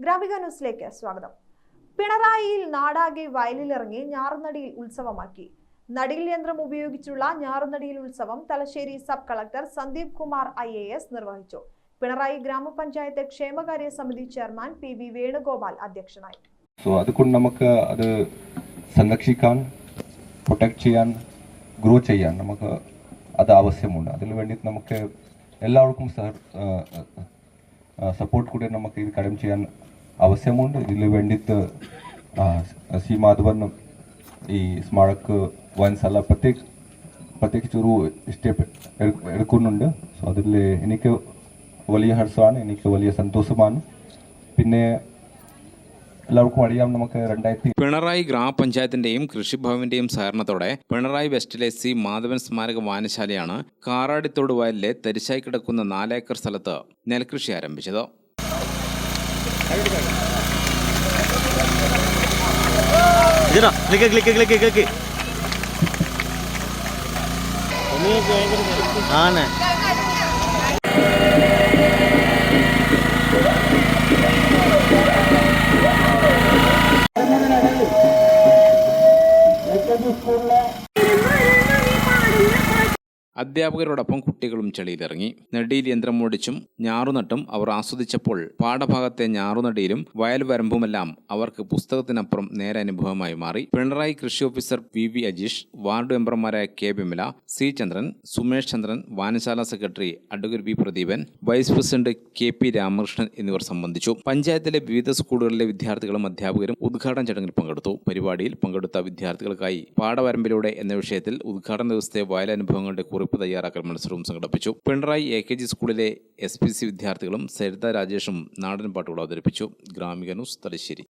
ഗ്രാമിക ന്യൂസിലേക്ക് സ്വാഗതം. പിണറായിയിൽ നാടാകെ വയലിലിറങ്ങി ഞാറുനടിയിൽ ഉത്സവമാക്കി. നടിയിൽ യന്ത്രം ഉപയോഗിച്ചുള്ള ഞാറുനടിയിൽ ഉത്സവം Thalassery sub collector Sandeep Kumar IAS നിർവഹിച്ചു. പിണറായി ഗ്രാമപഞ്ചായത്ത് ക്ഷേമകാര്യ സമിതി ചെയർമാൻ PV വേണുഗോപാൽ അധ്യക്ഷനായി. അതുകൊണ്ട് നമുക്ക് അത് സംരക്ഷിക്കാൻ, പ്രൊട്ടക്ട് ചെയ്യാൻ, ഗ്രോ ചെയ്യാൻ നമുക്ക് അത് ആവശ്യമുണ്ട്. അതിനു വേണ്ടി നമുക്ക് എല്ലാവർക്കും സപ്പോർട്ട് കൂടി നമുക്ക് ഇത് കാര്യം ചെയ്യാൻ ആവശ്യമുണ്ട്. ഇതിനു വേണ്ടിയിട്ട് സി മാധവൻ ഈ സ്മാരക വായനശാല പ്രത്യേകിച്ച് ഒരു സ്റ്റെപ്പ് എടുക്കുന്നുണ്ട്. സോ അതിൽ എനിക്ക് വലിയ ഹർഷമാണ്, എനിക്ക് വലിയ സന്തോഷമാണ്. പിന്നെ എല്ലാവർക്കും അറിയാം, നമുക്ക് പിണറായി ഗ്രാമപഞ്ചായത്തിന്റെയും കൃഷിഭവന്റെയും സഹകരണത്തോടെ പിണറായി വെസ്റ്റിലെ സി മാധവൻ സ്മാരക വായനശാലയാണ് കാറാടിത്തോട് വയലിലെ തരിശായി കിടക്കുന്ന 4 ഏക്കർ സ്ഥലത്ത് നെൽകൃഷി ആരംഭിച്ചത്. അധ്യാപകരോടൊപ്പം കുട്ടികളും ചെളിയിലിറങ്ങി. നടിയിൽ യന്ത്രം ഓടിച്ചും ഞാറുനട്ടും അവർ ആസ്വദിച്ചപ്പോൾ പാഠഭാഗത്തെ ഞാറുനടിയിലും വയൽ വരമ്പുമെല്ലാം അവർക്ക് പുസ്തകത്തിനപ്പുറം നേരെ അനുഭവമായി മാറി. പിണറായി കൃഷി ഓഫീസർ VV അജീഷ്, വാർഡ് മെമ്പർമാരായ K വിമല, C ചന്ദ്രൻ, സുമേഷ് ചന്ദ്രൻ, വായനശാല secretary advocate V Pradeepan, vice president KP Ramakrishnan എന്നിവർ സംബന്ധിച്ചു. പഞ്ചായത്തിലെ വിവിധ സ്കൂളുകളിലെ വിദ്യാർത്ഥികളും അധ്യാപകരും ഉദ്ഘാടന ചടങ്ങിൽ പങ്കെടുത്തു. പരിപാടിയിൽ പങ്കെടുത്ത വിദ്യാർത്ഥികൾക്കായി പാഠവരമ്പിലൂടെ എന്ന വിഷയത്തിൽ ഉദ്ഘാടന ദിവസത്തെ വയലനുഭവങ്ങളുടെ കുറിപ്പ് തയ്യാറാക്കൽ മത്സരവും സംഘടിപ്പിച്ചു. പിണറായി AKG സ്കൂളിലെ SPC വിദ്യാർത്ഥികളും സരിത രാജേഷും നാടൻ പാട്ടുകൾ അവതരിപ്പിച്ചു. ഗ്രാമിക ന്യൂസ്, തലശ്ശേരി.